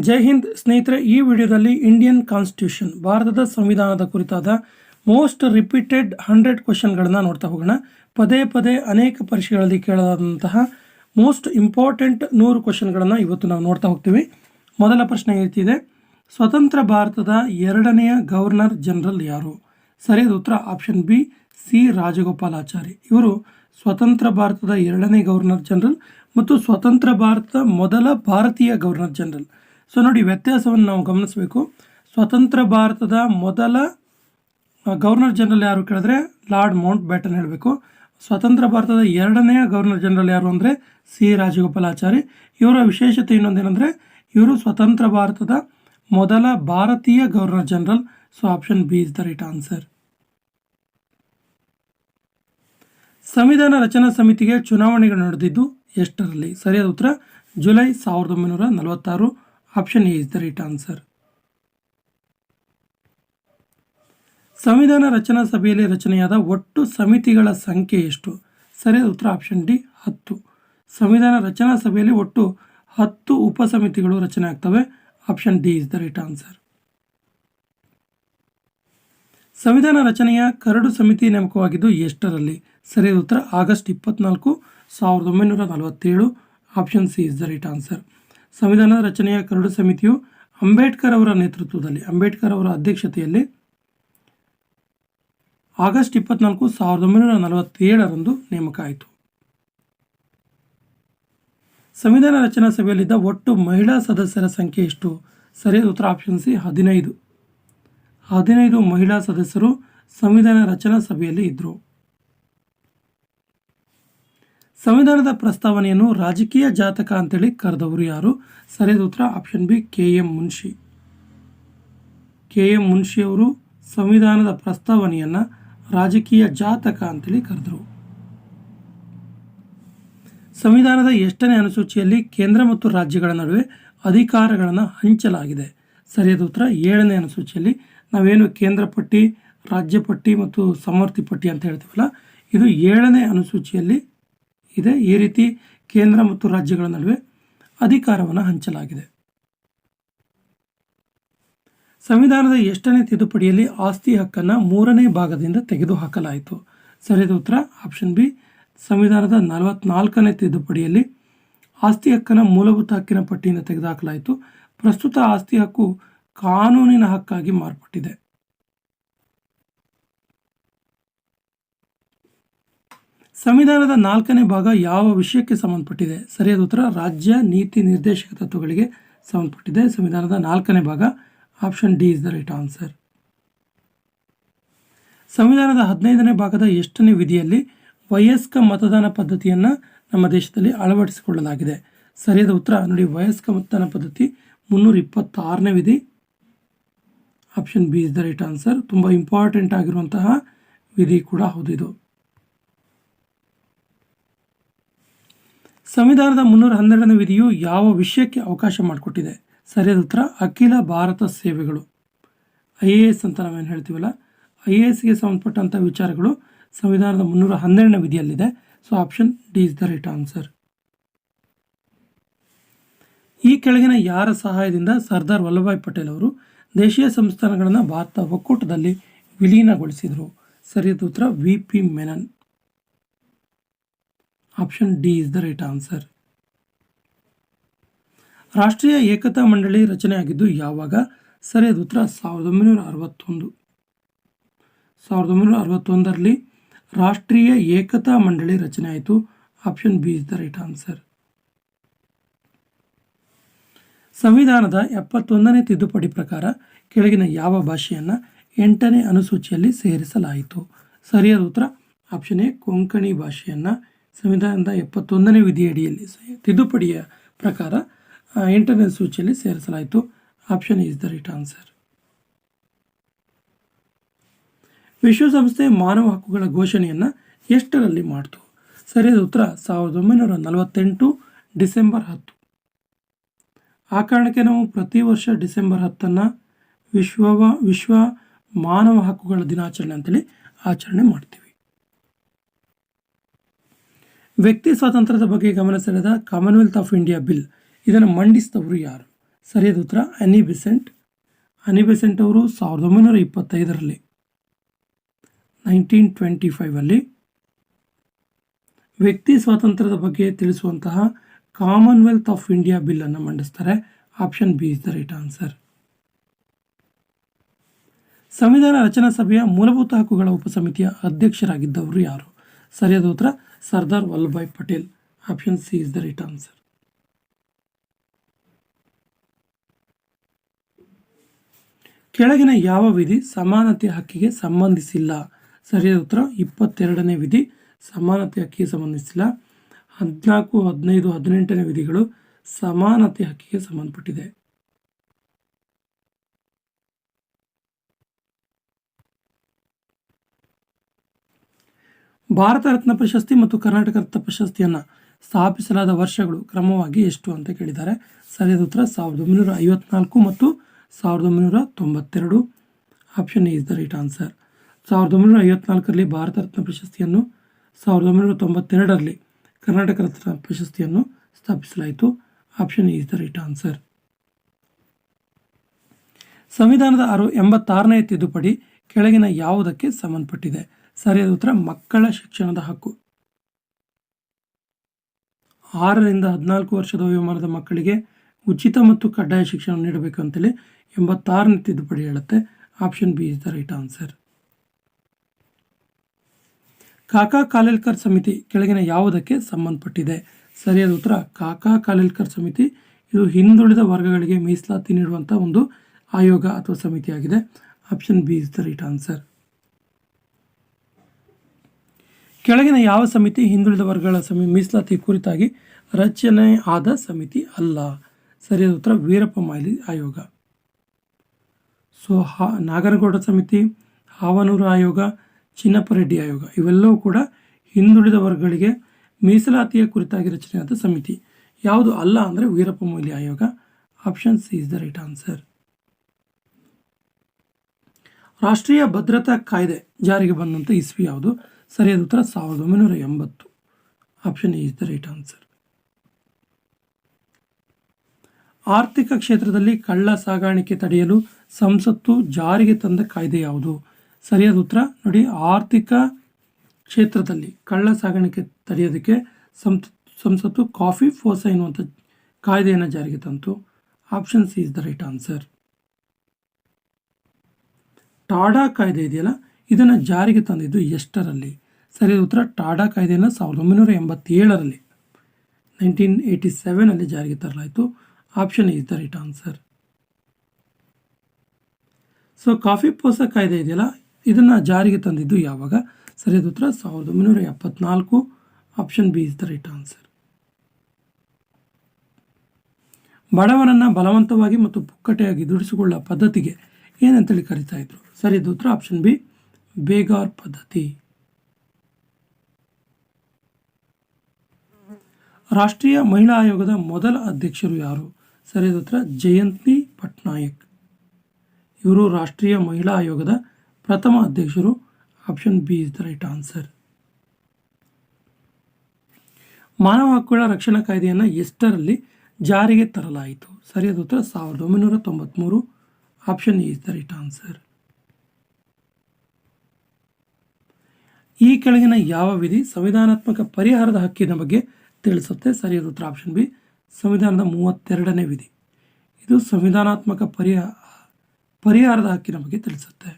ಜೈ ಹಿಂದ್ ಸ್ನೇಹಿತರೆ, ಈ ವಿಡಿಯೋದಲ್ಲಿ ಇಂಡಿಯನ್ ಕಾನ್ಸ್ಟಿಟ್ಯೂಷನ್ ಭಾರತದ ಸಂವಿಧಾನದ ಕುರಿತಾದ ಮೋಸ್ಟ್ ರಿಪೀಟೆಡ್ 100 ಕ್ವೆಶನ್ಗಳನ್ನು ನೋಡ್ತಾ ಹೋಗೋಣ. ಪದೇ ಪದೇ ಅನೇಕ ಪರೀಕ್ಷೆಗಳಲ್ಲಿ ಕೇಳಲಾದಂತಹ ಮೋಸ್ಟ್ ಇಂಪಾರ್ಟೆಂಟ್ 100 ಕ್ವೆಶನ್ಗಳನ್ನು ಇವತ್ತು ನಾವು ನೋಡ್ತಾ ಹೋಗ್ತೀವಿ. ಮೊದಲ ಪ್ರಶ್ನೆ ಹೇಳ್ತಿದೆ, ಸ್ವತಂತ್ರ ಭಾರತದ ಎರಡನೆಯ ಗವರ್ನರ್ ಜನರಲ್ ಯಾರು? ಸರಿಯಾದ ಉತ್ತರ ಆಪ್ಷನ್ ಬಿ, ಸಿ ರಾಜಗೋಪಾಲಾಚಾರಿ. ಇವರು ಸ್ವತಂತ್ರ ಭಾರತದ ಎರಡನೇ ಗವರ್ನರ್ ಜನರಲ್ ಮತ್ತು ಸ್ವತಂತ್ರ ಭಾರತದ ಮೊದಲ ಭಾರತೀಯ ಗವರ್ನರ್ ಜನರಲ್. ಸೊ ನೋಡಿ, ವ್ಯತ್ಯಾಸವನ್ನು ನಾವು ಗಮನಿಸಬೇಕು. ಸ್ವತಂತ್ರ ಭಾರತದ ಮೊದಲ ಗವರ್ನರ್ ಜನರಲ್ ಯಾರು ಕೇಳಿದ್ರೆ ಲಾರ್ಡ್ ಮೌಂಟ್ ಬ್ಯಾಟನ್ ಹೇಳಬೇಕು. ಸ್ವತಂತ್ರ ಭಾರತದ ಎರಡನೆಯ ಗವರ್ನರ್ ಜನರಲ್ ಯಾರು ಅಂದರೆ ಸಿ ರಾಜಗೋಪಾಲಾಚಾರಿ. ಇವರ ವಿಶೇಷತೆ ಇನ್ನೊಂದೇನೆಂದರೆ ಇವರು ಸ್ವತಂತ್ರ ಭಾರತದ ಮೊದಲ ಭಾರತೀಯ governor general. So option B is the right answer. ಸಂವಿಧಾನ ರಚನಾ ಸಮಿತಿಗೆ ಚುನಾವಣೆಗಳು ನಡೆದಿದ್ದು ಎಷ್ಟರಲ್ಲಿ? ಸರಿಯಾದ ಉತ್ತರ July 1946. Option A is the right answer. ಸಂವಿಧಾನ ರಚನಾ ಸಭೆಯಲ್ಲಿ ರಚನೆಯಾದ ಒಟ್ಟು ಸಮಿತಿಗಳ ಸಂಖ್ಯೆ ಎಷ್ಟು? ಸರಿಯಾದ ಉತ್ತರ ಆಪ್ಷನ್ ಡಿ 10. ಸಂವಿಧಾನ ರಚನಾ ಸಭೆಯಲ್ಲಿ ಒಟ್ಟು 10 ಉಪಸಮಿತಿಗಳು ರಚನೆ ಆಗ್ತವೆ. Option D is the right answer. ಸಂವಿಧಾನ ರಚನೆಯ ಕರಡು ಸಮಿತಿ ನೇಮಕವಾಗಿದ್ದು ಎಷ್ಟರಲ್ಲಿ? ಸರಿಯಾದ ಉತ್ತರ August 24, 1947. Option C is the right answer. ಸಂವಿಧಾನದ ರಚನೆಯ ಕರಡು ಸಮಿತಿಯು ಅಂಬೇಡ್ಕರ್ ಅವರ ನೇತೃತ್ವದಲ್ಲಿ, ಅಂಬೇಡ್ಕರ್ ಅವರ ಅಧ್ಯಕ್ಷತೆಯಲ್ಲಿ ಆಗಸ್ಟ್ 24, 1947 ನೇಮಕ ಆಯಿತು. ಸಂವಿಧಾನ ರಚನಾ ಸಭೆಯಲ್ಲಿದ್ದ ಒಟ್ಟು ಮಹಿಳಾ ಸದಸ್ಯರ ಸಂಖ್ಯೆ ಎಷ್ಟು? ಸರಿಯಾದ ಉತ್ತರ ಆಪ್ಷನ್ ಸಿ 15. 15 ಮಹಿಳಾ ಸದಸ್ಯರು ಸಂವಿಧಾನ ರಚನಾ ಸಭೆಯಲ್ಲಿ ಇದ್ದರು. ಸಂವಿಧಾನದ ಪ್ರಸ್ತಾವನೆಯನ್ನು ರಾಜಕೀಯ ಜಾತಕ ಅಂತೇಳಿ ಕರೆದವರು ಯಾರು? ಸರಿಯಾದ ಉತ್ತರ option B KM Munshi. KM Munshi ಅವರು ಸಂವಿಧಾನದ ಪ್ರಸ್ತಾವನೆಯನ್ನು ರಾಜಕೀಯ ಜಾತಕ ಅಂತೇಳಿ ಕರೆದರು. ಸಂವಿಧಾನದ ಎಷ್ಟನೇ ಅನುಸೂಚಿಯಲ್ಲಿ ಕೇಂದ್ರ ಮತ್ತು ರಾಜ್ಯಗಳ ನಡುವೆ ಅಧಿಕಾರಗಳನ್ನು ಹಂಚಲಾಗಿದೆ? ಸರಿಯಾದ ಉತ್ತರ 7ನೇ ಅನುಸೂಚಿಯಲ್ಲಿ. ನಾವೇನು ಕೇಂದ್ರ ಪಟ್ಟಿ, ರಾಜ್ಯ ಪಟ್ಟಿ ಮತ್ತು ಸಮವರ್ತಿ ಪಟ್ಟಿ ಅಂತ ಹೇಳ್ತೀವಲ್ಲ, ಇದು 7ನೇ ಅನುಸೂಚಿಯಲ್ಲಿ ಇದೆ. ಈ ರೀತಿ ಕೇಂದ್ರ ಮತ್ತು ರಾಜ್ಯಗಳ ನಡುವೆ ಅಧಿಕಾರವನ್ನು ಹಂಚಲಾಗಿದೆ. ಸಂವಿಧಾನದ ಎಷ್ಟನೇ ತಿದ್ದುಪಡಿಯಲ್ಲಿ ಆಸ್ತಿ ಹಕ್ಕನ್ನು 3ನೇ ಭಾಗದಿಂದ ತೆಗೆದುಹಾಕಲಾಯಿತು? ಸರಿಯಾದ ಉತ್ತರ ಆಪ್ಷನ್ ಬಿ ಸಂವಿಧಾನದ 44ನೇ ತಿದ್ದುಪಡಿಯಲ್ಲಿ ಆಸ್ತಿ ಹಕ್ಕನ್ನು ಮೂಲಭೂತ ಹಕ್ಕಿನ ಪಟ್ಟಿಯಿಂದ ತೆಗೆದುಹಾಕಲಾಯಿತು. ಪ್ರಸ್ತುತ ಆಸ್ತಿ ಹಕ್ಕು ಕಾನೂನಿನ ಹಕ್ಕಾಗಿ ಮಾರ್ಪಟ್ಟಿದೆ. ಸಂವಿಧಾನದ 4ನೇ ಭಾಗ ಯಾವ ವಿಷಯಕ್ಕೆ ಸಂಬಂಧಪಟ್ಟಿದೆ? ಸರಿಯಾದ ಉತ್ತರ ರಾಜ್ಯ ನೀತಿ ನಿರ್ದೇಶಕ ತತ್ವಗಳಿಗೆ ಸಂಬಂಧಪಟ್ಟಿದೆ. ಸಂವಿಧಾನದ 4ನೇ ಭಾಗ. Option D is the right answer. ಸಂವಿಧಾನದ 15ನೇ ಭಾಗದ ಎಷ್ಟನೇ ವಿಧಿಯಲ್ಲಿ ವಯಸ್ಕ ಮತದಾನ ಪದ್ಧತಿಯನ್ನು ನಮ್ಮ ದೇಶದಲ್ಲಿ ಅಳವಡಿಸಿಕೊಳ್ಳಲಾಗಿದೆ? ಸರಿಯಾದ ಉತ್ತರ ನೋಡಿ, ವಯಸ್ಕ ಮತದಾನ ಪದ್ಧತಿ 326ನೇ ವಿಧಿ. Option B is the right answer. ತುಂಬ ಇಂಪಾರ್ಟೆಂಟ್ ಆಗಿರುವಂತಹ ವಿಧಿ ಕೂಡ ಹೌದು ಇದು. ಸಂವಿಧಾನದ 312ನೇ ವಿಧಿಯು ಯಾವ ವಿಷಯಕ್ಕೆ ಅವಕಾಶ ಮಾಡಿಕೊಟ್ಟಿದೆ? ಸರಿಯಾದ ಉತ್ತರ ಅಖಿಲ ಭಾರತ ಸೇವೆಗಳು. IAS ಅಂತ ನಾವೇನು ಹೇಳ್ತೀವಲ್ಲ, IASಗೆ ಸಂಬಂಧಪಟ್ಟಂಥ ವಿಚಾರಗಳು ಸಂವಿಧಾನದ 312ನೇ ವಿಧಿಯಲ್ಲಿದೆ. So option D is the right answer. ಈ ಕೆಳಗಿನ ಯಾರ ಸಹಾಯದಿಂದ ಸರ್ದಾರ್ ವಲ್ಲಭಭಾಯ್ ಪಟೇಲ್ ಅವರು ದೇಶೀಯ ಸಂಸ್ಥಾನಗಳನ್ನು ಭಾರತ ಒಕ್ಕೂಟದಲ್ಲಿ ವಿಲೀನಗೊಳಿಸಿದರು? ಸರಿಯಾದ ಉತ್ತರ VP Menon. Option D is the right answer. ರಾಷ್ಟ್ರೀಯ ಏಕತಾ ಮಂಡಳಿ ರಚನೆಯಾಗಿದ್ದು ಯಾವಾಗ? ಸರಿಯಾದ ಉತ್ತರ 1961. 1961ರಲ್ಲಿ ರಾಷ್ಟ್ರೀಯ ಏಕತಾ ಮಂಡಳಿ ರಚನೆ ಆಯಿತು. Option B is the right answer. ಸಂವಿಧಾನದ 71ನೇ ತಿದ್ದುಪಡಿ ಪ್ರಕಾರ ಕೆಳಗಿನ ಯಾವ ಭಾಷೆಯನ್ನು 8ನೇ ಅನುಸೂಚಿಯಲ್ಲಿ ಸೇರಿಸಲಾಯಿತು? ಸರಿಯಾದ ಉತ್ತರ ಆಪ್ಷನ್ ಎ ಕೊಂಕಣಿ ಭಾಷೆಯನ್ನು ಸಂವಿಧಾನದ 71ನೇ ವಿಧಿಯಡಿಯಲ್ಲಿ ತಿದ್ದುಪಡಿಯ ಪ್ರಕಾರ 8ನೇ ಅನುಸೂಚಿಯಲ್ಲಿ ಸೇರಿಸಲಾಯಿತು. Option is the right answer. ವಿಶ್ವಸಂಸ್ಥೆ ಮಾನವ ಹಕ್ಕುಗಳ ಘೋಷಣೆಯನ್ನು ಎಷ್ಟರಲ್ಲಿ ಮಾಡಿತು? ಸರಿಯಾದ ಉತ್ತರ 1948 ಡಿಸೆಂಬರ್ 10. ಆ ಕಾರಣಕ್ಕೆ ನಾವು ಪ್ರತಿ ವರ್ಷ ಡಿಸೆಂಬರ್ 10 ವಿಶ್ವ ಮಾನವ ಹಕ್ಕುಗಳ ದಿನಾಚರಣೆ ಅಂತೇಳಿ ಆಚರಣೆ ಮಾಡ್ತೀವಿ. ವ್ಯಕ್ತಿ ಸ್ವಾತಂತ್ರ್ಯದ ಬಗ್ಗೆ ಗಮನ ಸೆಳೆದ ಕಾಮನ್ವೆಲ್ತ್ ಆಫ್ ಇಂಡಿಯಾ ಬಿಲ್ ಇದನ್ನು ಮಂಡಿಸಿದವರು ಯಾರು? ಸರಿಯಾದ ಉತ್ತರ ಅನಿ ಬೆಸೆಂಟ್. ಅನಿ ಬೆಸೆಂಟ್ ಅವರು 1925ರಲ್ಲಿ 1925 ವ್ಯಕ್ತಿ ಸ್ವಾತಂತ್ರ್ಯದ ಬಗ್ಗೆ ತಿಳಿಸುವಂತಹ ಕಾಮನ್ವೆಲ್ತ್ ಆಫ್ ಇಂಡಿಯಾ ಬಿಲ್ ಅನ್ನು ಮಂಡಿಸ್ತಾರೆ. Option B is the right answer. ಸಂವಿಧಾನ ರಚನಾ ಸಭೆಯ ಮೂಲಭೂತ ಹಕ್ಕುಗಳ ಉಪಸಮಿತಿಯ ಅಧ್ಯಕ್ಷರಾಗಿದ್ದವರು ಯಾರು? ಸರಿಯಾದ ಉತ್ತರ Sardar Vallabhbhai Patel. Option C is the right answer. ಕೆಳಗಿನ ಯಾವ ವಿಧಿ ಸಮಾನತೆ ಹಕ್ಕಿಗೆ ಸಂಬಂಧಿಸಿಲ್ಲ? ಸರಿಯಾದ ಉತ್ತರ 22ನೇ ವಿಧಿ ಸಮಾನತೆ ಹಕ್ಕಿಗೆ ಸಂಬಂಧಿಸಿಲ್ಲ. 14, 15, 18ನೇ ವಿಧಿಗಳು ಸಮಾನತೆ ಹಕ್ಕಿಗೆ ಸಂಬಂಧಪಟ್ಟಿದೆ. ಭಾರತ ರತ್ನ ಪ್ರಶಸ್ತಿ ಮತ್ತು ಕರ್ನಾಟಕ ರತ್ನ ಪ್ರಶಸ್ತಿಯನ್ನು ಸ್ಥಾಪಿಸಲಾದ ವರ್ಷಗಳು ಕ್ರಮವಾಗಿ ಎಷ್ಟು ಅಂತ ಕೇಳಿದ್ದಾರೆ. ಸರಿಯಾದ ಉತ್ತರ 1954 ಮತ್ತು 1992. Option A is the right answer. 1954ರಲ್ಲಿ ಭಾರತ ರತ್ನ ಪ್ರಶಸ್ತಿಯನ್ನು, 1992ರಲ್ಲಿ ಕರ್ನಾಟಕ ರತ್ನ ಪ್ರಶಸ್ತಿಯನ್ನು ಸ್ಥಾಪಿಸಲಾಯಿತು. Option A is the right answer. ಸಂವಿಧಾನದ 86ನೇ ತಿದ್ದುಪಡಿ ಕೆಳಗಿನ ಯಾವುದಕ್ಕೆ ಸಂಬಂಧಪಟ್ಟಿದೆ? ಸರಿಯಾದ ಉತ್ತರ ಮಕ್ಕಳ ಶಿಕ್ಷಣದ ಹಕ್ಕು. 6ರಿಂದ 14 ವರ್ಷದ ವಯೋಮಾನದ ಮಕ್ಕಳಿಗೆ ಉಚಿತ ಮತ್ತು ಕಡ್ಡಾಯ ಶಿಕ್ಷಣ ನೀಡಬೇಕು ಅಂತೇಳಿ 86ನೇ ತಿದ್ದುಪಡಿ ಹೇಳುತ್ತೆ. Option B is the right answer. ಕಾಕಾ ಕಾಲೇಲ್ಕರ್ ಸಮಿತಿ ಕೆಳಗಿನ ಯಾವುದಕ್ಕೆ ಸಂಬಂಧಪಟ್ಟಿದೆ? ಸರಿಯಾದ ಉತ್ತರ ಕಾಕಾ ಕಾಲೇಲ್ಕರ್ ಸಮಿತಿ ಇದು ಹಿಂದುಳಿದ ವರ್ಗಗಳಿಗೆ ಮೀಸಲಾತಿ ನೀಡುವಂಥ ಒಂದು ಆಯೋಗ ಅಥವಾ ಸಮಿತಿಯಾಗಿದೆ. Option B is the right answer. ಕೆಳಗಿನ ಯಾವ ಸಮಿತಿ ಹಿಂದುಳಿದ ವರ್ಗಗಳ ಮೀಸಲಾತಿ ಕುರಿತಾಗಿ ರಚನೆ ಆದ ಸಮಿತಿ ಅಲ್ಲ? ಸರಿಯಾದ ಉತ್ತರ ವೀರಪ್ಪ ಮೊಯ್ಲಿ ಆಯೋಗ. ಸೊ ನಾಗನಗೌಡ ಸಮಿತಿ, ಹಾವನೂರು ಆಯೋಗ, ಚಿನ್ನಪ್ಪರೆಡ್ಡಿ ಆಯೋಗ ಇವೆಲ್ಲವೂ ಕೂಡ ಹಿಂದುಳಿದ ವರ್ಗಗಳಿಗೆ ಮೀಸಲಾತಿಯ ಕುರಿತಾಗಿ ರಚನೆಯಾದ ಸಮಿತಿ. ಯಾವುದು ಅಲ್ಲ ಅಂದರೆ ವೀರಪ್ಪ ಮೊಯ್ಲಿ ಆಯೋಗ. Option C is the right answer. ರಾಷ್ಟ್ರೀಯ ಭದ್ರತಾ ಕಾಯ್ದೆ ಜಾರಿಗೆ ಬಂದಂಥ ಇಸ್ವಿ ಯಾವುದು? ಸರಿಯಾದ ಉತ್ತರ 1980. Option A is the right answer. ಆರ್ಥಿಕ ಕ್ಷೇತ್ರದಲ್ಲಿ ಕಳ್ಳ ಸಾಗಾಣಿಕೆ ತಡೆಯಲು ಸಂಸತ್ತು ಜಾರಿಗೆ ತಂದ ಕಾಯ್ದೆ ಯಾವುದು? ಸರಿಯಾದ ಉತ್ತರ ನೋಡಿ, ಆರ್ಥಿಕ ಕ್ಷೇತ್ರದಲ್ಲಿ ಕಳ್ಳ ಸಾಗಾಣಿಕೆ ತಡೆಯೋದಕ್ಕೆ ಸಂಸತ್ತು ಕಾಫಿ ಫೋಸಾ ಎನ್ನುವಂಥ ಕಾಯ್ದೆಯನ್ನು ಜಾರಿಗೆ ತಂತು. Option C is the right answer. TADA ಕಾಯ್ದೆ ಇದೆಯಲ್ಲ, ಇದನ್ನು ಜಾರಿಗೆ ತಂದಿದ್ದು ಎಷ್ಟರಲ್ಲಿ? ಸರಿಯಾದ ಉತ್ತರ ಟಾಡಾ ಕಾಯ್ದೆಯನ್ನು 1987ರಲ್ಲಿ 1987 ಜಾರಿಗೆ ತರಲಾಯಿತು. Option is the right answer. So COFEPOSA ಕಾಯ್ದೆ ಇದೆಯಲ್ಲ, ಇದನ್ನು ಜಾರಿಗೆ ತಂದಿದ್ದು ಯಾವಾಗ? ಸರಿಯಾದ ಉತ್ತರ 1974. Option B is the right answer. ಬಡವರನ್ನು ಬಲವಂತವಾಗಿ ಮತ್ತು ಪುಕ್ಕಟೆಯಾಗಿ ದುಡಿಸಿಕೊಳ್ಳುವ ಪದ್ಧತಿಗೆ ಏನಂತೇಳಿ ಕರೀತಾ ಇದ್ರು? ಸರಿಯಾದ ಉತ್ತರ ಆಪ್ಷನ್ ಬಿ ಬೇಗಾರ್ ಪದ್ಧತಿ. ರಾಷ್ಟ್ರೀಯ ಮಹಿಳಾ ಆಯೋಗದ ಮೊದಲ ಅಧ್ಯಕ್ಷರು ಯಾರು? ಸರಿಯಾದ ಉತ್ತರ ಜಯಂತಿ ಪಟ್ನಾಯಕ್. ಇವರು ರಾಷ್ಟ್ರೀಯ ಮಹಿಳಾ ಆಯೋಗದ ಪ್ರಥಮ ಅಧ್ಯಕ್ಷರು. Option B is the right answer. ಮಾನವ ಹಕ್ಕುಗಳ ರಕ್ಷಣಾ ಕಾಯ್ದೆಯನ್ನು ಎಷ್ಟರಲ್ಲಿ ಜಾರಿಗೆ ತರಲಾಯಿತು? ಸರಿಯಾದ ಉತ್ತರ 1993. Option A is the right answer. ಈ ಕೆಳಗಿನ ಯಾವ ವಿಧಿ ಸಂವಿಧಾನಾತ್ಮಕ ಪರಿಹಾರದ ಹಕ್ಕಿನ ಬಗ್ಗೆ ತಿಳಿಸುತ್ತೆ? ಸರಿಯಾದ ಉತ್ತರ ಆಪ್ಷನ್ ಬಿ ಸಂವಿಧಾನದ 32ನೇ ವಿಧಿ. ಇದು ಸಂವಿಧಾನಾತ್ಮಕ ಪರಿಹಾರದ ಹಕ್ಕಿನ ಬಗ್ಗೆ ತಿಳಿಸುತ್ತೆ.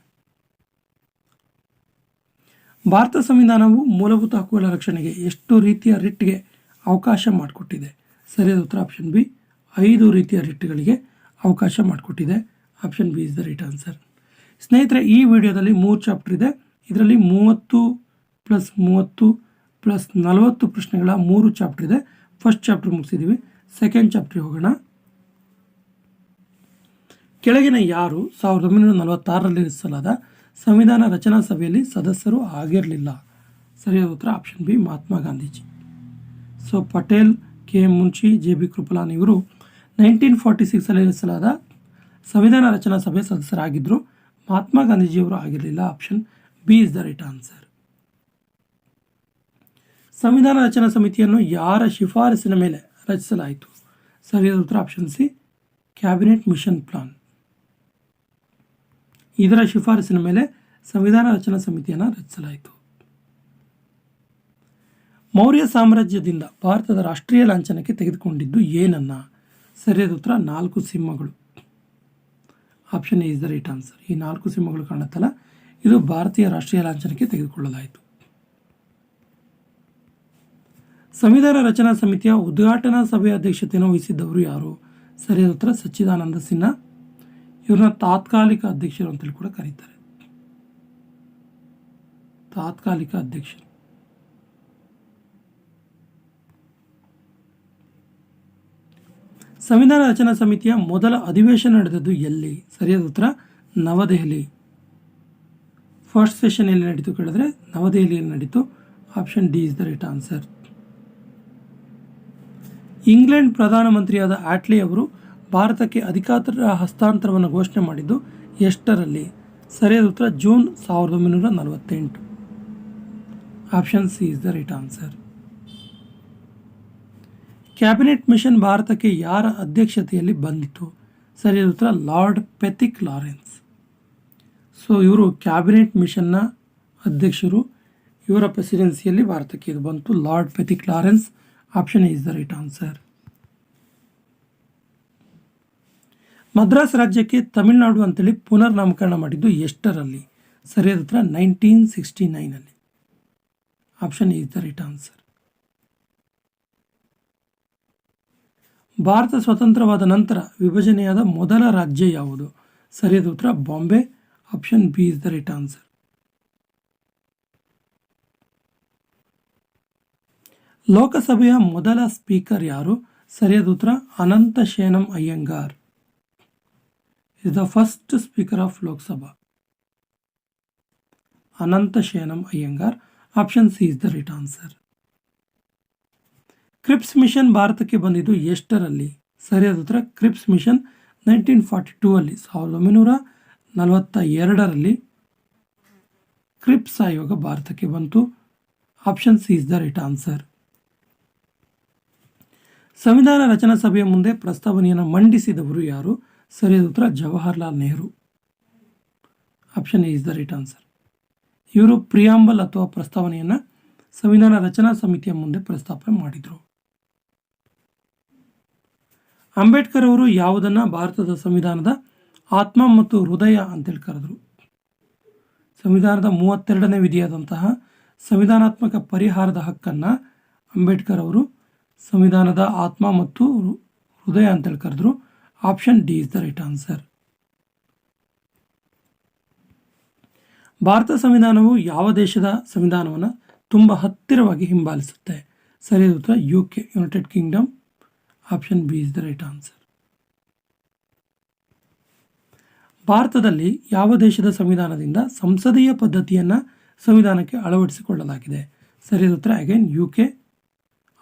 ಭಾರತ ಸಂವಿಧಾನವು ಮೂಲಭೂತ ಹಕ್ಕುಗಳ ರಕ್ಷಣೆಗೆ ಎಷ್ಟು ರೀತಿಯ ರಿಟ್ಗೆ ಅವಕಾಶ ಮಾಡಿಕೊಟ್ಟಿದೆ? ಸರಿಯಾದ ಉತ್ತರ ಆಪ್ಷನ್ ಬಿ 5 ರೀತಿಯ ರಿಟ್ಗಳಿಗೆ ಅವಕಾಶ ಮಾಡಿಕೊಟ್ಟಿದೆ. Option B is the right answer. ಸ್ನೇಹಿತರೆ, ಈ ವಿಡಿಯೋದಲ್ಲಿ 3 ಚಾಪ್ಟರ್ ಇದೆ. ಇದರಲ್ಲಿ 30+30+40 ಪ್ರಶ್ನೆಗಳ 3 ಚಾಪ್ಟರ್ ಇದೆ. ಫಸ್ಟ್ ಚಾಪ್ಟರ್ ಮುಗಿಸಿದ್ದೀವಿ. ಸೆಕೆಂಡ್ ಚಾಪ್ಟರ್ ಹೋಗೋಣ. ಕೆಳಗಿನ ಯಾರು 1946ರಲ್ಲಿ ರಚಿಸಲಾದ ಸಂವಿಧಾನ ರಚನಾ ಸಭೆಯಲ್ಲಿ ಸದಸ್ಯರು ಆಗಿರಲಿಲ್ಲ? ಸರಿಯಾದ ಉತ್ತರ option B Mahatma Gandhiji. So Patel, K M Munshi, J B Kripalani ಇವರು 1946ರಲ್ಲಿ ರಚಿಸಲಾದ ಸಂವಿಧಾನ ರಚನಾ ಸಭೆ ಸದಸ್ಯರಾಗಿದ್ದರು. ಮಹಾತ್ಮ ಗಾಂಧೀಜಿಯವರು ಆಗಿರಲಿಲ್ಲ. Option B is the right answer. ಸಂವಿಧಾನ ರಚನಾ ಸಮಿತಿಯನ್ನು ಯಾರ ಶಿಫಾರಸಿನ ಮೇಲೆ ರಚಿಸಲಾಯಿತು? ಸರಿಯಾದ ಉತ್ತರ option C cabinet mission plan. ಇದರ ಶಿಫಾರಸಿನ ಮೇಲೆ ಸಂವಿಧಾನ ರಚನಾ ಸಮಿತಿಯನ್ನು ರಚಿಸಲಾಯಿತು. ಮೌರ್ಯ ಸಾಮ್ರಾಜ್ಯದಿಂದ ಭಾರತದ ರಾಷ್ಟ್ರೀಯ ಲಾಂಛನಕ್ಕೆ ತೆಗೆದುಕೊಂಡಿದ್ದು ಏನನ್ನ? ಸರಿಯಾದ ಉತ್ತರ 4 ಸಿಂಹಗಳು. Option A is the right answer. ಈ 4 ಸಿಂಹಗಳು ಕಾಣುತ್ತಲ್ಲ, ಇದು ಭಾರತೀಯ ರಾಷ್ಟ್ರೀಯ ಲಾಂಛನಕ್ಕೆ ತೆಗೆದುಕೊಳ್ಳಲಾಯಿತು. ಸಂವಿಧಾನ ರಚನಾ ಸಮಿತಿಯ ಉದ್ಘಾಟನಾ ಸಭೆಯ ಅಧ್ಯಕ್ಷತೆಯನ್ನು ವಹಿಸಿದ್ದವರು ಯಾರು? ಸರಿಯಾದ ಉತ್ತರ ಸಚ್ಚಿದಾನಂದ ಸಿನ್ಹಾ. ಇವ್ರನ್ನ ತಾತ್ಕಾಲಿಕ ಅಧ್ಯಕ್ಷರು ಅಂತೇಳಿ ಕೂಡ ಕರೀತಾರೆ. ತಾತ್ಕಾಲಿಕ ಅಧ್ಯಕ್ಷರು. ಸಂವಿಧಾನ ರಚನಾ ಸಮಿತಿಯ ಮೊದಲ ಅಧಿವೇಶನ ನಡೆದದ್ದು ಎಲ್ಲಿ? ಸರಿಯಾದ ಉತ್ತರ ನವದೆಹಲಿ. ಫಸ್ಟ್ ಸೆಷನ್ ಎಲ್ಲಿ ನಡೀತು ಕೇಳಿದ್ರೆ ನವದೆಹಲಿಯಲ್ಲಿ ನಡೀತು. Option D is the right answer. England ಪ್ರಧಾನಮಂತ್ರಿಯಾದ ಆಟ್ಲಿ ಅವರು ಭಾರತಕ್ಕೆ ಅಧಿಕಾರ ಹಸ್ತಾಂತರವನ್ನು ಘೋಷಣೆ ಮಾಡಿದ್ದು ಎಷ್ಟರಲ್ಲಿ? ಸರಿಯಾದ ಉತ್ತರ June 1948. Option C is the right answer. Cabinet mission ಭಾರತಕ್ಕೆ ಯಾರ ಅಧ್ಯಕ್ಷತೆಯಲ್ಲಿ ಬಂದಿತು? ಸರಿಯಾದ ಉತ್ತರ ಲಾರ್ಡ್ ಪೆಥಿಕ್ ಲಾರೆನ್ಸ್. ಸೊ ಇವರು ಕ್ಯಾಬಿನೆಟ್ ಮಿಷನ್ನ ಅಧ್ಯಕ್ಷರು. ಇವರ ಪ್ರೆಸಿಡೆನ್ಸಿಯಲ್ಲಿ ಭಾರತಕ್ಕೆ ಇದು ಬಂತು, Lord Pethick Lawrence. Option is the right answer. Madras ರಾಜ್ಯಕ್ಕೆ ತಮಿಳುನಾಡು ಅಂತೇಳಿ ಪುನರ್ ನಾಮಕರಣ ಮಾಡಿದ್ದು ಎಷ್ಟರಲ್ಲಿ? ಸರಿಯಾದ ಉತ್ತರ 1969. Option is the right answer. Bharat ಸ್ವತಂತ್ರವಾದ ನಂತರ ವಿಭಜನೆಯಾದ ಮೊದಲ ರಾಜ್ಯ ಯಾವುದು? ಸರಿಯಾದ ಉತ್ತರ Bombay. Option B is the right answer. ಲೋಕಸಭೆಯ ಮೊದಲ ಸ್ಪೀಕರ್ ಯಾರು? ಸರಿಯಾದ ಉತ್ತರ Anantha Sayanam Ayyangar. Is the first speaker of Lok Sabha. Anantha Sayanam Ayyangar. Option C is the right answer. Cripps mission ಭಾರತಕ್ಕೆ ಬಂದಿದ್ದು ಎಷ್ಟರಲ್ಲಿ? ಸರಿಯಾದ ಉತ್ತರ ಕ್ರಿಪ್ಸ್ ಮಿಷನ್ 1942 ಅಲ್ಲಿ, 1942ರಲ್ಲಿ ಕ್ರಿಪ್ಸ್ ಆಯೋಗ ಭಾರತಕ್ಕೆ ಬಂತು. Option C is the right answer. ಸಂವಿಧಾನ ರಚನಾ ಸಭೆಯ ಮುಂದೆ ಪ್ರಸ್ತಾವನೆಯನ್ನು ಮಂಡಿಸಿದವರು ಯಾರು? ಸರಿಯಾದ ಉತ್ತರ Jawaharlal Nehru. Option A is the right answer. ಇವರು ಪ್ರಿಯಾಂಬಲ್ ಅಥವಾ ಪ್ರಸ್ತಾವನೆಯನ್ನು ಸಂವಿಧಾನ ರಚನಾ ಸಮಿತಿಯ ಮುಂದೆ ಪ್ರಸ್ತಾಪನೆ ಮಾಡಿದರು. ಅಂಬೇಡ್ಕರ್ ಅವರು ಯಾವುದನ್ನು ಭಾರತದ ಸಂವಿಧಾನದ ಆತ್ಮ ಮತ್ತು ಹೃದಯ ಅಂತೇಳಿ ಕರೆದರು? ಸಂವಿಧಾನದ 32ನೇ ವಿಧಿಯಾದಂತಹ ಸಂವಿಧಾನಾತ್ಮಕ ಪರಿಹಾರದ ಹಕ್ಕನ್ನು ಅಂಬೇಡ್ಕರ್ ಅವರು ಸಂವಿಧಾನದ ಆತ್ಮ ಮತ್ತು ಹೃದಯ ಅಂತೇಳಿ ಕರೆದ್ರು. Option D is the right answer. Bharat ಸಂವಿಧಾನವು ಯಾವ ದೇಶದ ಸಂವಿಧಾನವನ್ನು ತುಂಬ ಹತ್ತಿರವಾಗಿ ಹಿಂಬಾಲಿಸುತ್ತೆ? ಸರಿಯಾದ ಉತ್ತರ UK, United Kingdom. Option B is the right answer. ಭಾರತದಲ್ಲಿ ಯಾವ ದೇಶದ ಸಂವಿಧಾನದಿಂದ ಸಂಸದೀಯ ಪದ್ಧತಿಯನ್ನು ಸಂವಿಧಾನಕ್ಕೆ ಅಳವಡಿಸಿಕೊಳ್ಳಲಾಗಿದೆ? ಸರಿಯಾದ ಉತ್ತರ again UK.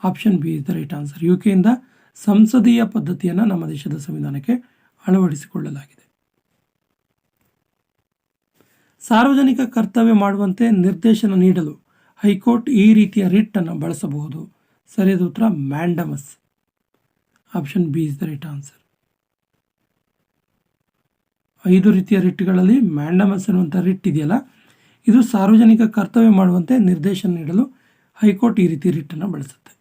Option B is the right answer. UKಯಿಂದ ಸಂಸದೀಯ ಪದ್ಧತಿಯನ್ನು ನಮ್ಮ ದೇಶದ ಸಂವಿಧಾನಕ್ಕೆ ಅಳವಡಿಸಿಕೊಳ್ಳಲಾಗಿದೆ. ಸಾರ್ವಜನಿಕ ಕರ್ತವ್ಯ ಮಾಡುವಂತೆ ನಿರ್ದೇಶನ ನೀಡಲು ಹೈಕೋರ್ಟ್ ಈ ರೀತಿಯ ರಿಟ್ ಅನ್ನು ಬಳಸಬಹುದು? ಸರಿಯಾದ ಉತ್ತರ mandamus. Option B is the right answer. 5 ರೀತಿಯ ರಿಟ್ಗಳಲ್ಲಿ ಮ್ಯಾಂಡಮಸ್ ಅನ್ನುವಂಥ ರಿಟ್ ಇದೆಯಲ್ಲ, ಇದು ಸಾರ್ವಜನಿಕ ಕರ್ತವ್ಯ ಮಾಡುವಂತೆ ನಿರ್ದೇಶನ ನೀಡಲು ಹೈಕೋರ್ಟ್ ಈ ರೀತಿ ರಿಟ್ಟನ್ನು ಬಳಸುತ್ತೆ.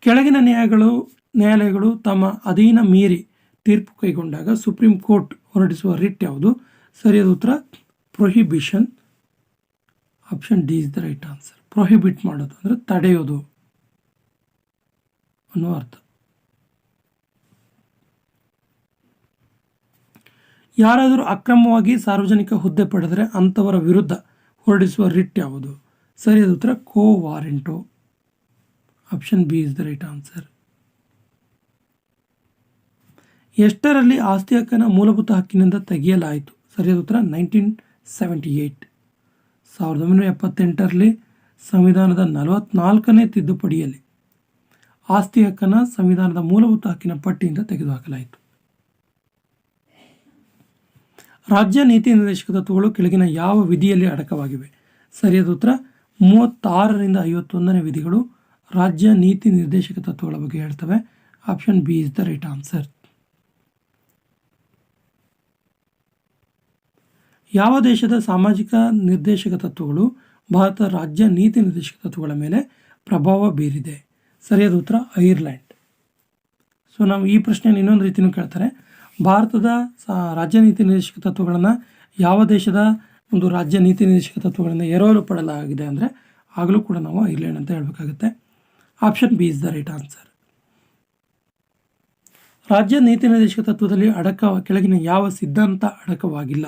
ಕೆಳಗಿನ ನ್ಯಾಯಾಲಯಗಳು ತಮ್ಮ ಅಧೀನ ಮೀರಿ ತೀರ್ಪು ಕೈಗೊಂಡಾಗ ಸುಪ್ರೀಂ ಕೋರ್ಟ್ ಹೊರಡಿಸುವ ರಿಟ್ ಯಾವುದು? ಸರಿಯಾದ ಉತ್ತರ prohibition. Option D is the right answer. Prohibit ಮಾಡೋದು ಅಂದರೆ ತಡೆಯೋದು ಅನ್ನೋ ಅರ್ಥ. ಯಾರಾದರೂ ಅಕ್ರಮವಾಗಿ ಸಾರ್ವಜನಿಕ ಹುದ್ದೆ ಪಡೆದರೆ ಅಂಥವರ ವಿರುದ್ಧ ಹೊರಡಿಸುವ ರಿಟ್ ಯಾವುದು? ಸರಿಯಾದ ಉತ್ತರ quo warranto. Option B is the right answer. ಎಷ್ಟರಲ್ಲಿ ಆಸ್ತಿ ಹಕ್ಕನ್ನು ಮೂಲಭೂತ ಹಕ್ಕಿನಿಂದ ತೆಗೆಯಲಾಯಿತು? ಸರಿಯಾದ ಉತ್ತರ 1978. 1978ರಲ್ಲಿ ಸಂವಿಧಾನದ 44ನೇ ತಿದ್ದುಪಡಿಯಲ್ಲಿ ಆಸ್ತಿ ಹಕ್ಕನ್ನು ಸಂವಿಧಾನದ ಮೂಲಭೂತ ಹಕ್ಕಿನ ಪಟ್ಟಿಯಿಂದ ತೆಗೆದುಹಾಕಲಾಯಿತು. ರಾಜ್ಯ ನೀತಿ ನಿರ್ದೇಶಕ ತತ್ವಗಳು ಕೆಳಗಿನ ಯಾವ ವಿಧಿಯಲ್ಲಿ ಅಡಕವಾಗಿವೆ? ಸರಿಯಾದ ಉತ್ತರ 36ರಿಂದ 51ನೇ ವಿಧಿಗಳು ರಾಜ್ಯ ನೀತಿ ನಿರ್ದೇಶಕ ತತ್ವಗಳ ಬಗ್ಗೆ ಹೇಳ್ತವೆ. Option B is the right answer. ಯಾವ ದೇಶದ ಸಾಮಾಜಿಕ ನಿರ್ದೇಶಕ ತತ್ವಗಳು ಭಾರತ ರಾಜ್ಯ ನೀತಿ ನಿರ್ದೇಶಕ ತತ್ವಗಳ ಮೇಲೆ ಪ್ರಭಾವ ಬೀರಿದೆ? ಸರಿಯಾದ ಉತ್ತರ ಐರ್ಲ್ಯಾಂಡ್. ಸೊ ನಾವು ಈ ಪ್ರಶ್ನೆಯನ್ನು ಇನ್ನೊಂದು ರೀತಿಯೂ ಕೇಳ್ತಾರೆ, ಭಾರತದ ರಾಜ್ಯ ನೀತಿ ನಿರ್ದೇಶಕ ತತ್ವಗಳನ್ನು ಯಾವ ದೇಶದ ಒಂದು ರಾಜ್ಯ ನೀತಿ ನಿರ್ದೇಶಕ ತತ್ವಗಳಿಂದ ಎರವಲು ಪಡೆಯಲಾಗಿದೆ ಅಂದರೆ ಆಗಲೂ ಕೂಡ ನಾವು ಐರ್ಲ್ಯಾಂಡ್ ಅಂತ ಹೇಳಬೇಕಾಗುತ್ತೆ. Option B is the right answer. ರಾಜ್ಯ ನೀತಿ ನಿರ್ದೇಶಕ ತತ್ವದಲ್ಲಿ ಕೆಳಗಿನ ಯಾವ ಸಿದ್ಧಾಂತ ಅಡಕವಾಗಿಲ್ಲ?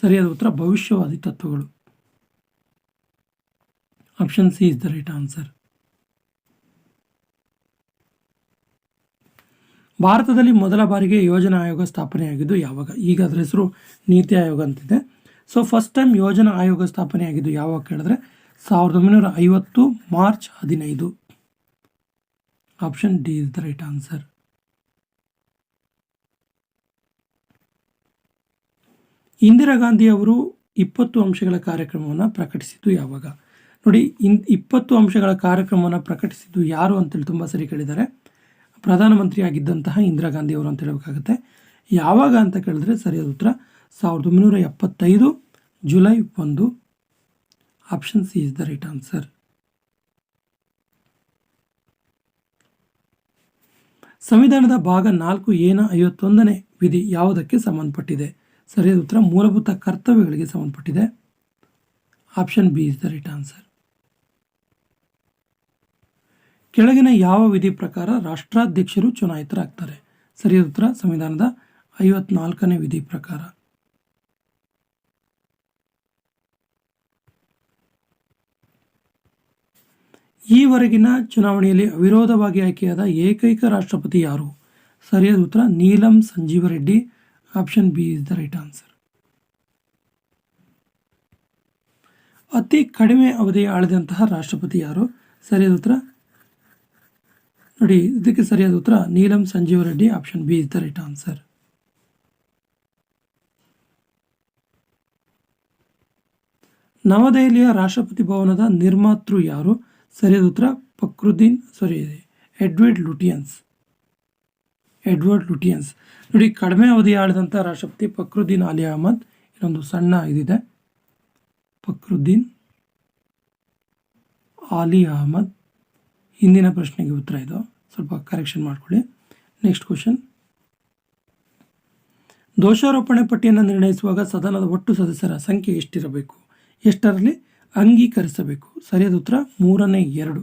ಸರಿಯಾದ ಉತ್ತರ ಭವಿಷ್ಯವಾದಿ ತತ್ವಗಳು. Option C is the right answer. ಭಾರತದಲ್ಲಿ ಮೊದಲ ಬಾರಿಗೆ ಯೋಜನಾ ಆಯೋಗ ಸ್ಥಾಪನೆಯಾಗಿದ್ದು ಯಾವಾಗ? ಈಗ ಅದರ ಹೆಸರು ನೀತಿ ಆಯೋಗ ಅಂತಿದೆ. ಸೊ ಫಸ್ಟ್ ಟೈಮ್ ಯೋಜನಾ ಆಯೋಗ ಸ್ಥಾಪನೆಯಾಗಿದ್ದು ಯಾವಾಗ ಕೇಳಿದ್ರೆ 1950 March 15. Option D is the right answer. Indira Gandhi ಅವರು 20 ಅಂಶಗಳ ಕಾರ್ಯಕ್ರಮವನ್ನು ಪ್ರಕಟಿಸಿದ್ದು ಯಾವಾಗ? ನೋಡಿ, 20 ಅಂಶಗಳ ಕಾರ್ಯಕ್ರಮವನ್ನು ಪ್ರಕಟಿಸಿದ್ದು ಯಾರು ಅಂತೇಳಿ ತುಂಬ ಸರಿ ಕೇಳಿದ್ದಾರೆ. ಪ್ರಧಾನಮಂತ್ರಿ ಆಗಿದ್ದಂತಹ ಇಂದಿರಾ ಗಾಂಧಿ ಅವರು ಅಂತ ಹೇಳಬೇಕಾಗುತ್ತೆ. ಯಾವಾಗ ಅಂತ ಕೇಳಿದ್ರೆ ಸರಿಯಾದ ಉತ್ತರ 1975 July 1. Option C is the right answer. ಸಂವಿಧಾನದ ಭಾಗ 4 51ನೇ ವಿಧಿ ಯಾವುದಕ್ಕೆ ಸಂಬಂಧಪಟ್ಟಿದೆ? ಸರಿಯಾದ ಉತ್ತರ ಮೂಲಭೂತ ಕರ್ತವ್ಯಗಳಿಗೆ ಸಂಬಂಧಪಟ್ಟಿದೆ. Option B is the right answer. ಕೆಳಗಿನ ಯಾವ ವಿಧಿ ಪ್ರಕಾರ ರಾಷ್ಟ್ರಾಧ್ಯಕ್ಷರು ಚುನಾಯಿತರಾಗ್ತಾರೆ? ಸರಿಯಾದ ಉತ್ತರ ಸಂವಿಧಾನದ 54ನೇ ವಿಧಿ ಪ್ರಕಾರ. ಈವರೆಗಿನ ಚುನಾವಣೆಯಲ್ಲಿ ಅವಿರೋಧವಾಗಿ ಆಯ್ಕೆಯಾದ ಏಕೈಕ ರಾಷ್ಟ್ರಪತಿ ಯಾರು? ಸರಿಯಾದ ಉತ್ತರ Neelam Sanjiva Reddy. Option B is the right answer. ಅತಿ ಕಡಿಮೆ ಅವಧಿ ಆಳಿದಂತಹ ರಾಷ್ಟ್ರಪತಿ ಯಾರು? ಸರಿಯಾದ ಉತ್ತರ ನೋಡಿ, ಇದಕ್ಕೆ ಸರಿಯಾದ ಉತ್ತರ Neelam Sanjiva Reddy. Option B is the right answer. ನವದೆಹಲಿಯ ರಾಷ್ಟ್ರಪತಿ ಭವನದ ನಿರ್ಮಾತೃ ಯಾರು? ಸರಿಯಾದ ಉತ್ತರ ಎಡ್ವರ್ಡ್ ಲುಟಿಯನ್ಸ್. ನೋಡಿ, ಕಡಿಮೆ ಅವಧಿ ಆಳಿದಂಥ ರಾಷ್ಟ್ರಪತಿ ಫಕ್ರುದ್ದೀನ್ ಅಲಿ ಅಹಮದ್. ಇನ್ನೊಂದು ಸಣ್ಣ ಇದಿದೆ, ಫಕ್ರುದ್ದೀನ್ ಅಲಿ ಅಹಮದ್. ಹಿಂದಿನ ಪ್ರಶ್ನೆಗೆ ಉತ್ತರ ಇದು, ಸ್ವಲ್ಪ ಕರೆಕ್ಷನ್ ಮಾಡ್ಕೊಳ್ಳಿ. Next question. ದೋಷಾರೋಪಣೆ ಪಟ್ಟಿಯನ್ನು ನಿರ್ಣಯಿಸುವಾಗ ಸದನದ ಒಟ್ಟು ಸದಸ್ಯರ ಸಂಖ್ಯೆ ಎಷ್ಟಿರಬೇಕು? ಎಷ್ಟರಲ್ಲಿ ಅಂಗೀಕರಿಸಬೇಕು? ಸರಿಯಾದ ಉತ್ತರ 3/2.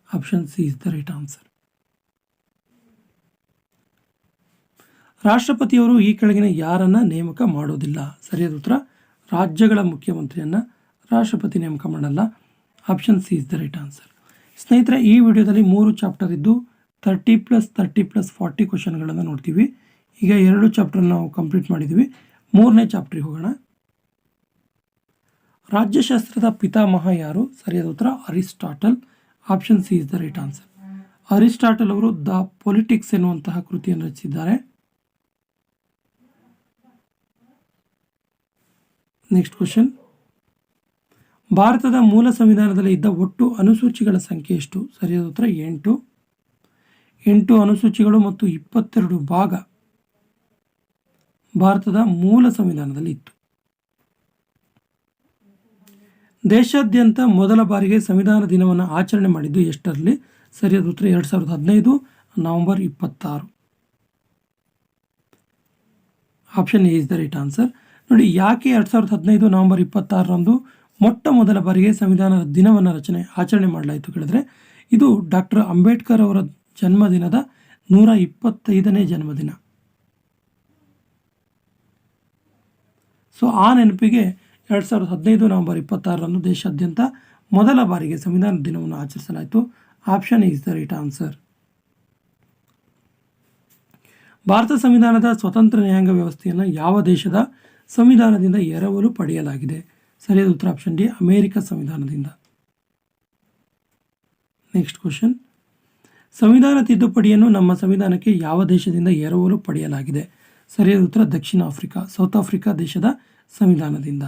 Option C is the right answer. ರಾಷ್ಟ್ರಪತಿಯವರು ಈ ಕೆಳಗಿನ ಯಾರನ್ನ ನೇಮಕ ಮಾಡೋದಿಲ್ಲ? ಸರಿಯಾದ ಉತ್ತರ ರಾಜ್ಯಗಳ ಮುಖ್ಯಮಂತ್ರಿಯನ್ನ ರಾಷ್ಟ್ರಪತಿ ನೇಮಕ ಮಾಡಲ್ಲ. Option C is the right answer. ಸ್ನೇಹಿತರೆ, ಈ ವಿಡಿಯೋದಲ್ಲಿ 3 ಚಾಪ್ಟರ್ ಇದ್ದು 30+30+40 ಕ್ವಶನ್ಗಳನ್ನು ನೋಡ್ತೀವಿ. ಈಗ 2 ಚಾಪ್ಟರ್ ನಾವು ಕಂಪ್ಲೀಟ್ ಮಾಡಿದ್ದೀವಿ. 3ನೇ ಚಾಪ್ಟ್ರಿಗೆ ಹೋಗೋಣ. ರಾಜ್ಯಶಾಸ್ತ್ರದ ಪಿತಾಮಹ ಯಾರು? ಸರಿಯಾದ ಉತ್ತರ Aristotle. Option C is the right answer. Aristotle ಅವರು ದ ಪೊಲಿಟಿಕ್ಸ್ ಎನ್ನುವಂತಹ ಕೃತಿಯನ್ನು ರಚಿಸಿದ್ದಾರೆ. Next question. ಭಾರತದ ಮೂಲ ಸಂವಿಧಾನದಲ್ಲಿ ಇದ್ದ ಒಟ್ಟು ಅನುಸೂಚಿಗಳ ಸಂಖ್ಯೆ ಎಷ್ಟು? ಸರಿಯಾದ ಉತ್ತರ 8. 8 ಅನುಸೂಚಿಗಳು ಮತ್ತು 22 ಭಾಗ ಭಾರತದ ಮೂಲ ಸಂವಿಧಾನದಲ್ಲಿ ಇತ್ತು. ದೇಶಾದ್ಯಂತ ಮೊದಲ ಬಾರಿಗೆ ಸಂವಿಧಾನ ದಿನವನ್ನು ಆಚರಣೆ ಮಾಡಿದ್ದು ಎಷ್ಟರಲ್ಲಿ? ಸರಿಯಾದ ಉತ್ತರ 2015 November 26. Option A is the right answer. ನೋಡಿ, ಯಾಕೆ 2015 ನವೆಂಬರ್ 26ರಂದು ಮೊಟ್ಟ ಮೊದಲ ಬಾರಿಗೆ ಸಂವಿಧಾನದ ದಿನವನ್ನು ಆಚರಣೆ ಮಾಡಲಾಯಿತು ಕೇಳಿದ್ರೆ, ಇದು ಡಾಕ್ಟರ್ ಅಂಬೇಡ್ಕರ್ ಅವರ ಜನ್ಮದಿನದ 125ನೇ ಜನ್ಮದಿನ. ಸೊ ಆ ನೆನಪಿಗೆ 2015 ನವೆಂಬರ್ 26ರಂದು ದೇಶಾದ್ಯಂತ ಮೊದಲ ಬಾರಿಗೆ ಸಂವಿಧಾನ ದಿನವನ್ನು ಆಚರಿಸಲಾಯಿತು. Option is the right answer. Bharat ಸಂವಿಧಾನದ ಸ್ವತಂತ್ರ ನ್ಯಾಯಾಂಗ ವ್ಯವಸ್ಥೆಯನ್ನು ಯಾವ ದೇಶದ ಸಂವಿಧಾನದಿಂದ ಎರವಲು ಪಡೆಯಲಾಗಿದೆ? ಸರಿಯಾದ ಉತ್ತರ ಆಪ್ಷನ್ ಡಿ, ಅಮೆರಿಕ ಸಂವಿಧಾನದಿಂದ. Next question. ಸಂವಿಧಾನ ತಿದ್ದುಪಡಿಯನ್ನು ನಮ್ಮ ಸಂವಿಧಾನಕ್ಕೆ ಯಾವ ದೇಶದಿಂದ ಎರವಲು ಪಡೆಯಲಾಗಿದೆ? ಸರಿಯಾದ ಉತ್ತರ ದಕ್ಷಿಣ ಆಫ್ರಿಕಾ, ಸೌತ್ ಆಫ್ರಿಕಾ ದೇಶದ ಸಂವಿಧಾನದಿಂದ.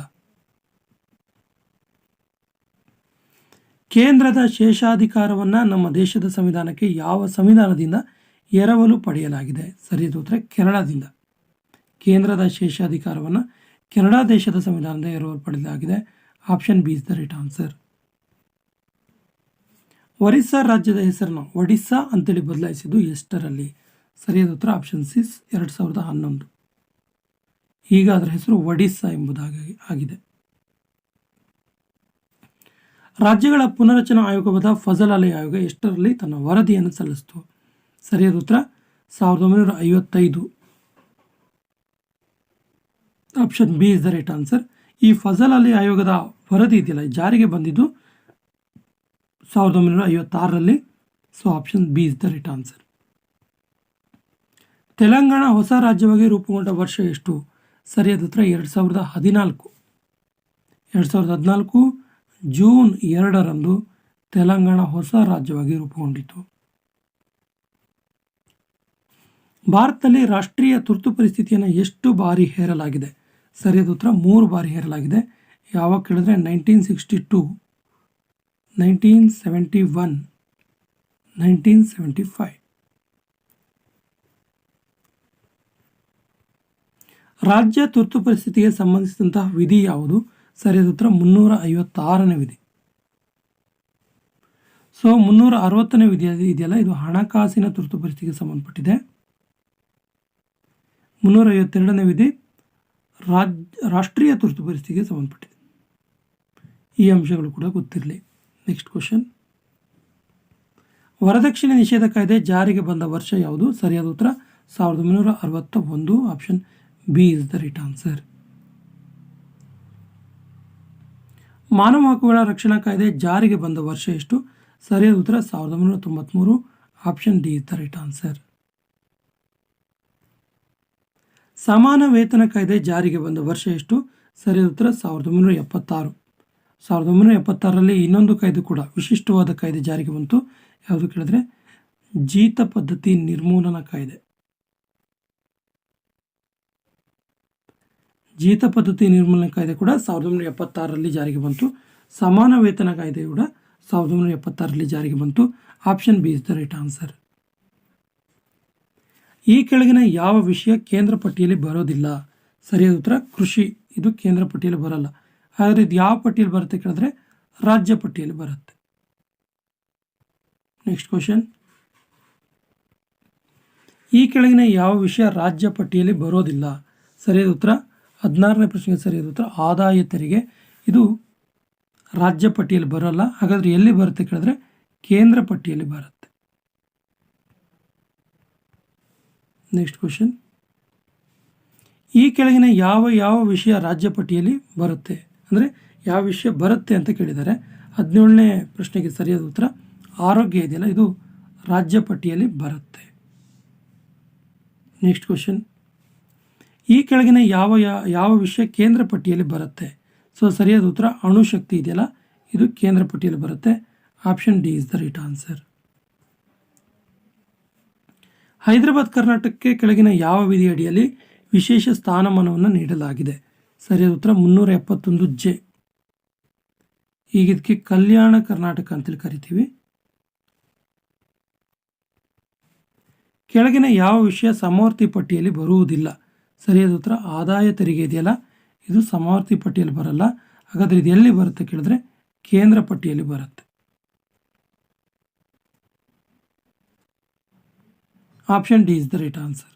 ಕೇಂದ್ರದ ಶೇಷಾಧಿಕಾರವನ್ನು ನಮ್ಮ ದೇಶದ ಸಂವಿಧಾನಕ್ಕೆ ಯಾವ ಸಂವಿಧಾನದಿಂದ ಎರವಲು ಪಡೆಯಲಾಗಿದೆ? ಸರಿಯಾದ ಉತ್ತರ ಕೆನಡಾದಿಂದ. ಕೇಂದ್ರದ ಶೇಷಾಧಿಕಾರವನ್ನು ಕೆನಡಾ ದೇಶದ ಸಂವಿಧಾನದ ಎರವಲು ಪಡೆಯಲಾಗಿದೆ. Option B is the right answer. Orissa ರಾಜ್ಯದ ಹೆಸರನ್ನು ಒಡಿಸ್ಸಾ ಅಂತೇಳಿ ಬದಲಾಯಿಸಿದ್ದು ಎಷ್ಟರಲ್ಲಿ? ಸರಿಯಾದ ಉತ್ತರ ಆಪ್ಷನ್ ಸಿ 2011. ಈಗ ಅದರ ಹೆಸರು ಒಡಿಸ್ಸಾ ಎಂಬುದಾಗಿ ಆಗಿದೆ. ರಾಜ್ಯಗಳ ಪುನರಚನಾ ಆಯೋಗವಾದ ಫಜಲ್ ಅಲಿ ಆಯೋಗ ಎಷ್ಟರಲ್ಲಿ ತನ್ನ ವರದಿಯನ್ನು ಸಲ್ಲಿಸಿತು? ಸರಿಯಾದ ಉತ್ತರ 1955. Option B is the right answer. ಈ ಫಜಲ್ ಅಲಿ ಆಯೋಗದ ವರದಿ ಇದೆಯಲ್ಲ, ಜಾರಿಗೆ ಬಂದಿದ್ದು 1956ರಲ್ಲಿ. So option B is the right answer. Telangana ಹೊಸ ರಾಜ್ಯವಾಗಿ ರೂಪುಗೊಂಡ ವರ್ಷ ಎಷ್ಟು? ಸರಿಯಾದ ಉತ್ತರ 2014. 2014 ಜೂನ್ 2ರಂದು ತೆಲಂಗಾಣ ಹೊಸ ರಾಜ್ಯವಾಗಿ ರೂಪುಗೊಂಡಿತು. ಭಾರತದಲ್ಲಿ ರಾಷ್ಟ್ರೀಯ ತುರ್ತು ಪರಿಸ್ಥಿತಿಯನ್ನು ಎಷ್ಟು ಬಾರಿ ಹೇರಲಾಗಿದೆ? ಸರಿಯಾದ ಉತ್ತರ 3 ಬಾರಿ ಹೇರಲಾಗಿದೆ. ಯಾವಾಗ ಕೇಳಿದ್ರೆ 1962, 1971, 1975. ರಾಜ್ಯ ತುರ್ತು ಪರಿಸ್ಥಿತಿಗೆ ಸಂಬಂಧಿಸಿದಂತಹ ವಿಧಿ ಯಾವುದು? ಸರಿಯಾದ ಉತ್ತರ 356ನೇ ವಿಧಿ. ಸೊ 360ನೇ ವಿಧಿ ಇದೆಯಲ್ಲ, ಇದು ಹಣಕಾಸಿನ ತುರ್ತು ಪರಿಸ್ಥಿತಿಗೆ ಸಂಬಂಧಪಟ್ಟಿದೆ. 352ನೇ ವಿಧಿ ರಾಷ್ಟ್ರೀಯ ತುರ್ತು ಪರಿಸ್ಥಿತಿಗೆ ಸಂಬಂಧಪಟ್ಟಿದೆ. ಈ ಅಂಶಗಳು ಕೂಡ ಗೊತ್ತಿರಲಿ. Next question. ವರದಕ್ಷಿಣೆ ನಿಷೇಧ ಕಾಯ್ದೆ ಜಾರಿಗೆ ಬಂದ ವರ್ಷ ಯಾವುದು? ಸರಿಯಾದ ಉತ್ತರ 1961. Option B is the right answer. ಮಾನವ ಹಕ್ಕುಗಳ ರಕ್ಷಣಾ ಕಾಯ್ದೆ ಜಾರಿಗೆ ಬಂದ ವರ್ಷ ಎಷ್ಟು? ಸರಿಯಾದ ಉತ್ತರ 1993. Option D is the right answer. ಸಮಾನ ವೇತನ ಕಾಯ್ದೆ ಜಾರಿಗೆ ಬಂದ ವರ್ಷ ಎಷ್ಟು? ಸರಿಯಾದ ಉತ್ತರ 1976. 1976ರಲ್ಲಿ ಇನ್ನೊಂದು ಕಾಯ್ದೆ ಕೂಡ, ವಿಶಿಷ್ಟವಾದ ಕಾಯ್ದೆ ಜಾರಿಗೆ ಬಂತು. ಯಾವುದು ಕೇಳಿದ್ರೆ ಜೀತ ಪದ್ಧತಿ ನಿರ್ಮೂಲನಾ ಕಾಯ್ದೆ. ಜೀತ ಪದ್ಧತಿ ನಿರ್ಮೂಲನಾ ಕಾಯ್ದೆ ಕೂಡ 1976ರಲ್ಲಿ ಜಾರಿಗೆ ಬಂತು. ಸಮಾನ ವೇತನ ಕಾಯ್ದೆ ಕೂಡ 1976ರಲ್ಲಿ ಜಾರಿಗೆ ಬಂತು. Option B is the right answer. ಈ ಕೆಳಗಿನ ಯಾವ ವಿಷಯ ಕೇಂದ್ರ ಪಟ್ಟಿಯಲ್ಲಿ ಬರೋದಿಲ್ಲ? ಸರಿಯಾದ ಉತ್ತರ ಕೃಷಿ. ಇದು ಕೇಂದ್ರ ಪಟ್ಟಿಯಲ್ಲಿ ಬರಲ್ಲ. ಆದರೆ ಇದು ಯಾವ ಪಟ್ಟಿಯಲ್ಲಿ ಬರುತ್ತೆ ಕೇಳಿದ್ರೆ ರಾಜ್ಯ ಪಟ್ಟಿಯಲ್ಲಿ ಬರುತ್ತೆ. Next question. ಈ ಕೆಳಗಿನ ಯಾವ ವಿಷಯ ರಾಜ್ಯ ಪಟ್ಟಿಯಲ್ಲಿ ಬರೋದಿಲ್ಲ? ಸರಿಯಾದ ಉತ್ತರ 16ನೇ ಪ್ರಶ್ನೆಗೆ ಸರಿಯಾದ ಉತ್ತರ ಆದಾಯ ತೆರಿಗೆ. ಇದು ರಾಜ್ಯ ಪಟ್ಟಿಯಲ್ಲಿ ಬರಲ್ಲ. ಹಾಗಾದರೆ ಎಲ್ಲಿ ಬರುತ್ತೆ ಕೇಳಿದ್ರೆ ಕೇಂದ್ರ ಪಟ್ಟಿಯಲ್ಲಿ ಬರುತ್ತೆ. Next question. ಈ ಕೆಳಗಿನ ಯಾವ ಯಾವ ವಿಷಯ ರಾಜ್ಯ ಪಟ್ಟಿಯಲ್ಲಿ ಬರುತ್ತೆ, ಅಂದರೆ ಯಾವ ವಿಷಯ ಬರುತ್ತೆ ಅಂತ ಕೇಳಿದ್ದಾರೆ. 17ನೇ ಪ್ರಶ್ನೆಗೆ ಸರಿಯಾದ ಉತ್ತರ ಆರೋಗ್ಯ ಇದೆಯಲ್ಲ, ಇದು ರಾಜ್ಯ ಪಟ್ಟಿಯಲ್ಲಿ ಬರುತ್ತೆ. Next question. ಈ ಕೆಳಗಿನ ಯಾವ ಯಾವ ವಿಷಯ ಕೇಂದ್ರ ಪಟ್ಟಿಯಲ್ಲಿ ಬರುತ್ತೆ? ಸೊ ಸರಿಯಾದ ಉತ್ತರ ಅಣುಶಕ್ತಿ ಇದೆಯಲ್ಲ, ಇದು ಕೇಂದ್ರ ಪಟ್ಟಿಯಲ್ಲಿ ಬರುತ್ತೆ. Option D is the right answer. Hyderabad ಕರ್ನಾಟಕಕ್ಕೆ ಕೆಳಗಿನ ಯಾವ ವಿಧಿ ಅಡಿಯಲ್ಲಿ ವಿಶೇಷ ಸ್ಥಾನಮಾನವನ್ನು ನೀಡಲಾಗಿದೆ? ಸರಿಯಾದ ಉತ್ತರ 371 ಈಗ ಇದಕ್ಕೆ ಕಲ್ಯಾಣ ಕರ್ನಾಟಕ ಅಂತೇಳಿ ಕರಿತೀವಿ. ಕೆಳಗಿನ ಯಾವ ವಿಷಯ ಸಮವರ್ತಿ ಪಟ್ಟಿಯಲ್ಲಿ ಬರುವುದಿಲ್ಲ? ಸರಿಯಾದ ಉತ್ತರ ಆದಾಯ ತೆರಿಗೆ ಇದೆಯಲ್ಲ, ಇದು ಸಮವರ್ತಿ ಪಟ್ಟಿಯಲ್ಲಿ ಬರಲ್ಲ. ಹಾಗಾದರೆ ಇದು ಎಲ್ಲಿ ಬರುತ್ತೆ ಕೇಳಿದ್ರೆ ಕೇಂದ್ರ ಪಟ್ಟಿಯಲ್ಲಿ ಬರುತ್ತೆ. Option D is the right answer.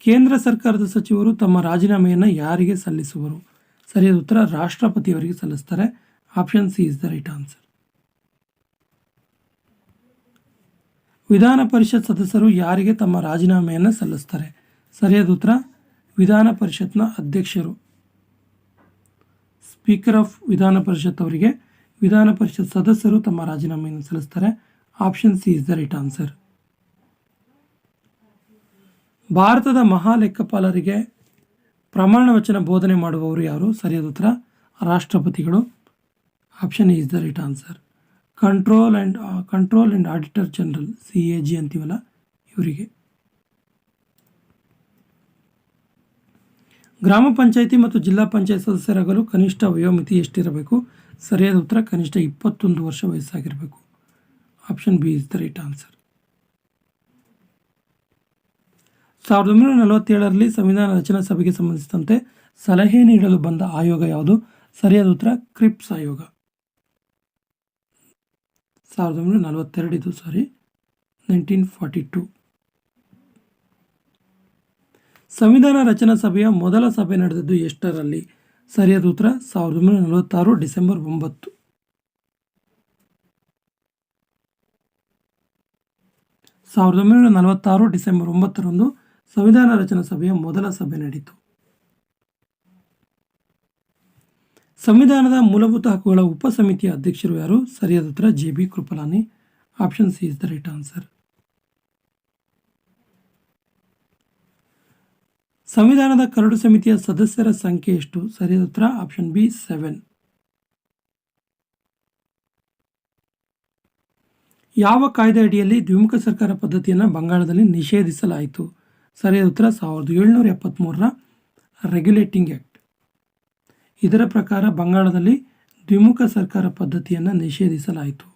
ಕೇಂದ್ರ ಸರ್ಕಾರದ ಸಚಿವರು ತಮ್ಮ ರಾಜೀನಾಮೆಯನ್ನು ಯಾರಿಗೆ ಸಲ್ಲಿಸುವರು? ಸರಿಯಾದ ಉತ್ತರ ರಾಷ್ಟ್ರಪತಿಯವರಿಗೆ ಸಲ್ಲಿಸ್ತಾರೆ. Option C is the right answer. Vidhana Parishad ಸದಸ್ಯರು ಯಾರಿಗೆ ತಮ್ಮ ರಾಜೀನಾಮೆಯನ್ನು ಸಲ್ಲಿಸ್ತಾರೆ? ಸರಿಯಾದ ಉತ್ತರ ವಿಧಾನ ಪರಿಷತ್ನ ಅಧ್ಯಕ್ಷರು, ಸ್ಪೀಕರ್ ಆಫ್ ವಿಧಾನ ಪರಿಷತ್ ಅವರಿಗೆ ವಿಧಾನ ಪರಿಷತ್ ಸದಸ್ಯರು ತಮ್ಮ ರಾಜೀನಾಮೆಯನ್ನು ಸಲ್ಲಿಸ್ತಾರೆ. Option C is the right answer. ಭಾರತದ ಮಹಾ ಲೆಕ್ಕಪಾಲರಿಗೆ ಪ್ರಮಾಣ ವಚನ ಬೋಧನೆ ಮಾಡುವವರು ಯಾರು? ಸರಿಯಾದ ಉತ್ತರ ರಾಷ್ಟ್ರಪತಿಗಳು. Option is the right answer. Control and auditor general CAG ಅಂತೀವಲ್ಲ, ಇವರಿಗೆ. ಗ್ರಾಮ ಪಂಚಾಯಿತಿ ಮತ್ತು ಜಿಲ್ಲಾ ಪಂಚಾಯತ್ ಸದಸ್ಯರಾಗಲು ಕನಿಷ್ಠ ವಯೋಮಿತಿ ಎಷ್ಟಿರಬೇಕು? ಸರಿಯಾದ ಉತ್ತರ ಕನಿಷ್ಠ 21 ವರ್ಷ ವಯಸ್ಸಾಗಿರಬೇಕು. Option B is the right answer. 1947ರಲ್ಲಿ ಸಂವಿಧಾನ ರಚನಾ ಸಭೆಗೆ ಸಂಬಂಧಿಸಿದಂತೆ ಸಲಹೆ ನೀಡಲು ಬಂದ ಆಯೋಗ ಯಾವುದು? ಸರಿಯಾದ ಉತ್ತರ ಕ್ರಿಪ್ಸ್ ಆಯೋಗ. 1942 ಸಂವಿಧಾನ ರಚನಾ ಸಭೆಯ ಮೊದಲ ಸಭೆ ನಡೆದದ್ದು ಎಷ್ಟರಲ್ಲಿ? ಸರಿಯಾದ ಉತ್ತರ 1946 ಡಿಸೆಂಬರ್ 9. 1946 ಡಿಸೆಂಬರ್ 9ರಂದು ಸಂವಿಧಾನ ರಚನಾ ಸಭೆಯ ಮೊದಲ ಸಭೆ ನಡೆಯಿತು. ಸಂವಿಧಾನದ ಮೂಲಭೂತ ಹಕ್ಕುಗಳ ಉಪಸಮಿತಿಯ ಅಧ್ಯಕ್ಷರು ಯಾರು? ಸರಿಯಾದ ಉತ್ತರ JB Kripalani. Option C is the right answer. ಸಂವಿಧಾನದ ಕರಡು ಸಮಿತಿಯ ಸದಸ್ಯರ ಸಂಖ್ಯೆ ಎಷ್ಟು? ಸರಿಯಾದ ಉತ್ತರ ಆಪ್ಷನ್ ಬಿ 7. ಯಾವ ಕಾಯ್ದೆ ಅಡಿಯಲ್ಲಿ ದ್ವಿಮುಖ ಸರ್ಕಾರ ಪದ್ಧತಿಯನ್ನು ಬಂಗಾಳದಲ್ಲಿ ನಿಷೇಧಿಸಲಾಯಿತು? ಸರಿಯಾದ ಉತ್ತರ 1773ರ ರೆಗ್ಯುಲೇಟಿಂಗ್ ಆಕ್ಟ್. ಇದರ ಪ್ರಕಾರ ಬಂಗಾಳದಲ್ಲಿ ದ್ವಿಮುಖ ಸರ್ಕಾರ ಪದ್ಧತಿಯನ್ನು ನಿಷೇಧಿಸಲಾಯಿತು.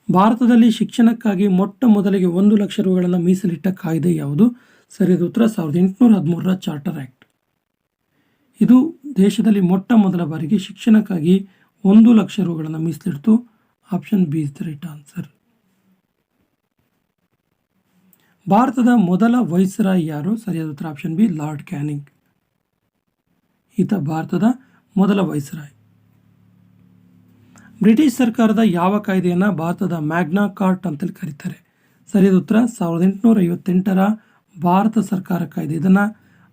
ಭಾರತದಲ್ಲಿ ಶಿಕ್ಷಣಕ್ಕಾಗಿ ಮೊಟ್ಟ ಮೊದಲಿಗೆ 1 ಲಕ್ಷ ರೂಗಳನ್ನು ಮೀಸಲಿಟ್ಟ ಕಾಯ್ದೆ ಯಾವುದು? ಸರಿಯಾದ ಉತ್ತರ 1813ರ ಚಾರ್ಟರ್ ಆಕ್ಟ್. ಇದು ದೇಶದಲ್ಲಿ ಮೊಟ್ಟ ಮೊದಲ ಬಾರಿಗೆ ಶಿಕ್ಷಣಕ್ಕಾಗಿ 1 ಲಕ್ಷ ರೂಗಳನ್ನು ಮೀಸಲಿಡ್ತು. Option B is the right answer. ಭಾರತದ ಮೊದಲ ವೈಸ್ರಾಯ್ ಯಾರು? ಸರಿಯಾದ ಉತ್ತರ ಆಪ್ಷನ್ ಬಿ ಲಾರ್ಡ್ ಕ್ಯಾನಿಂಗ್. ಈತ ಭಾರತದ ಮೊದಲ ವೈಸ್ರಾಯ್. ಬ್ರಿಟಿಷ್ ಸರ್ಕಾರದ ಯಾವ ಕಾಯ್ದೆಯನ್ನು ಭಾರತದ ಮ್ಯಾಗ್ನಾ ಕಾರ್ಟ್ ಅಂತೇಳಿ ಕರೀತಾರೆ? ಸರಿಯಾದ ಉತ್ತರ 1858ರ ಭಾರತ ಸರ್ಕಾರ ಕಾಯ್ದೆ. ಇದನ್ನು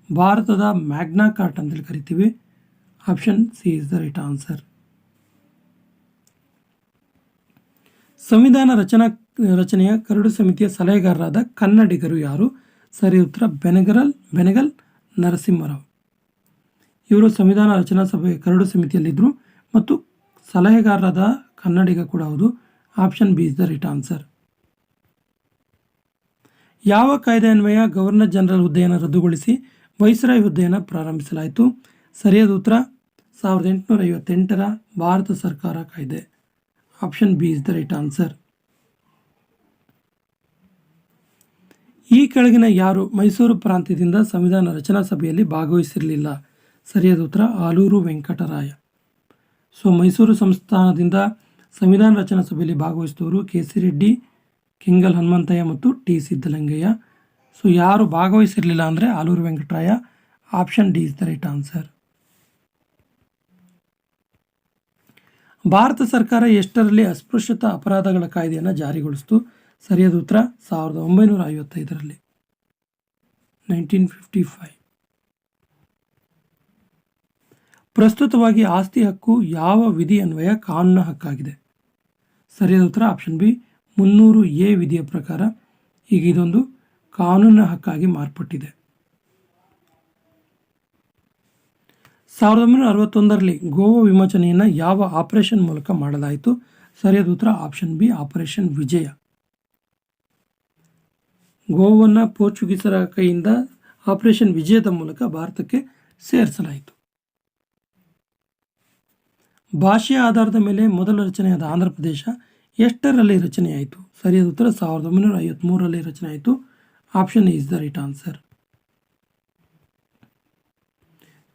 ಭಾರತದ ಮ್ಯಾಗ್ನಾ ಕಾರ್ಟ್ ಅಂತೇಳಿ ಕರಿತೀವಿ. Option C is the right answer. ಸಂವಿಧಾನ ರಚನೆಯ ಕರಡು ಸಮಿತಿಯ ಸಲಹೆಗಾರರಾದ ಕನ್ನಡಿಗರು ಯಾರು? ಸರಿಯಾದ ಉತ್ತರ ಬೆನಗಲ್ ನರಸಿಂಹರಾವ್. ಇವರು ಸಂವಿಧಾನ ರಚನಾ ಸಭೆ ಕರಡು ಸಮಿತಿಯಲ್ಲಿದ್ದರು ಮತ್ತು ಸಲಹೆಗಾರರಾದ ಕನ್ನಡಿಗ ಕೂಡ ಹೌದು. Option B is the right answer. ಯಾವ ಕಾಯ್ದೆ ಅನ್ವಯ ಗವರ್ನರ್ ಜನರಲ್ ಹುದ್ದೆಯನ್ನು ರದ್ದುಗೊಳಿಸಿ ವೈಸ್ರಾಯ್ ಹುದ್ದೆಯನ್ನು ಪ್ರಾರಂಭಿಸಲಾಯಿತು? ಸರಿಯಾದ ಉತ್ತರ 1858ರ ಭಾರತ ಸರ್ಕಾರ ಕಾಯ್ದೆ. Option B is the right answer. ಈ ಕೆಳಗಿನ ಯಾರು ಮೈಸೂರು ಪ್ರಾಂತ್ಯದಿಂದ ಸಂವಿಧಾನ ರಚನಾ ಸಭೆಯಲ್ಲಿ ಭಾಗವಹಿಸಿರಲಿಲ್ಲ? ಸರಿಯಾದ ಉತ್ತರ ಆಲೂರು ವೆಂಕಟರಾಯ. ಮೈಸೂರು ಸಂಸ್ಥಾನದಿಂದ ಸಂವಿಧಾನ ರಚನಾ ಸಭೆಯಲ್ಲಿ ಭಾಗವಹಿಸಿದವರು KC ರೆಡ್ಡಿ, ಕೆಂಗಲ್ ಹನುಮಂತಯ್ಯ ಮತ್ತು T ಸಿದ್ದಲಿಂಗಯ್ಯ. ಯಾರು ಭಾಗವಹಿಸಿರಲಿಲ್ಲ ಅಂದರೆ Aluru Venkataraya. Option D is the right answer. Bharat ಸರ್ಕಾರ ಎಷ್ಟರಲ್ಲಿ ಅಸ್ಪೃಶ್ಯತಾ ಅಪರಾಧಗಳ ಕಾಯ್ದೆಯನ್ನು ಜಾರಿಗೊಳಿಸಿತು? ಸರಿಯಾದ ಉತ್ತರ 1955ರಲ್ಲಿ 1955. ಪ್ರಸ್ತುತವಾಗಿ ಆಸ್ತಿ ಹಕ್ಕು ಯಾವ ವಿಧಿ ಅನ್ವಯ ಕಾನೂನು ಹಕ್ಕಾಗಿದೆ? ಸರಿಯಾದ ಉತ್ತರ ಆಪ್ಷನ್ ಬಿ 300A ವಿಧಿಯ ಪ್ರಕಾರ ಈಗ ಇದೊಂದು ಕಾನೂನು ಹಕ್ಕಾಗಿ ಮಾರ್ಪಟ್ಟಿದೆ. 1961ರಲ್ಲಿ ಗೋವಾ ವಿಮೋಚನೆಯನ್ನು ಯಾವ ಆಪರೇಷನ್ ಮೂಲಕ ಮಾಡಲಾಯಿತು? ಸರಿಯಾದ ಉತ್ತರ ಆಪ್ಷನ್ ಬಿ ಆಪರೇಷನ್ ವಿಜಯ. ಗೋವಾವನ್ನು ಪೋರ್ಚುಗೀಸರ ಕೈಯಿಂದ ಆಪರೇಷನ್ ವಿಜಯದ ಮೂಲಕ ಭಾರತಕ್ಕೆ ಸೇರಿಸಲಾಯಿತು. ಭಾಷೆಯ ಆಧಾರದ ಮೇಲೆ ಮೊದಲ ರಚನೆಯಾದ ಆಂಧ್ರ ಪ್ರದೇಶ ಎಷ್ಟರಲ್ಲಿ ರಚನೆಯಾಯಿತು? ಸರಿಯಾದ ಉತ್ತರ 1953ರಲ್ಲಿ ರಚನೆಯಾಯಿತು. Option is the right answer.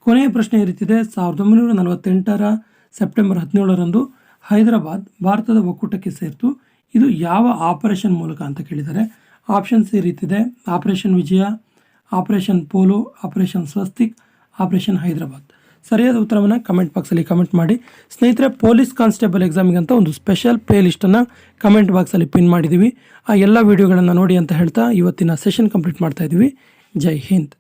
ಕೊನೆಯ ಪ್ರಶ್ನೆ ಇರುತ್ತಿದೆ. 1948ರ ಸೆಪ್ಟೆಂಬರ್ 17ರಂದು ಹೈದರಾಬಾದ್ ಭಾರತದ ಒಕ್ಕೂಟಕ್ಕೆ ಸೇರಿತು. ಇದು ಯಾವ ಆಪರೇಷನ್ ಮೂಲಕ ಅಂತ ಕೇಳಿದ್ದಾರೆ. ಆಪ್ಷನ್ಸ್ ಈ ರೀತಿದೆ: operation Vijay, operation polo, operation Swastik, operation Hyderabad. ಸರಿಯಾದ ಉತ್ತರವನ್ನು ಕಮೆಂಟ್ ಬಾಕ್ಸಲ್ಲಿ ಕಮೆಂಟ್ ಮಾಡಿ. ಸ್ನೇಹಿತರೆ, ಪೊಲೀಸ್ ಕಾನ್ಸ್ಟೇಬಲ್ ಎಕ್ಸಾಮಿಗಂತ ಒಂದು ಸ್ಪೆಷಲ್ ಪ್ಲೇ ಲಿಸ್ಟನ್ನು ಕಮೆಂಟ್ ಬಾಕ್ಸಲ್ಲಿ ಪಿನ್ ಮಾಡಿದ್ದೀವಿ. ಆ ಎಲ್ಲ ವಿಡಿಯೋಗಳನ್ನು ನೋಡಿ ಅಂತ ಹೇಳ್ತಾ ಇವತ್ತಿನ ಸೆಷನ್ ಕಂಪ್ಲೀಟ್ ಮಾಡ್ತಾ ಇದ್ದೀವಿ. ಜೈ ಹಿಂದ್.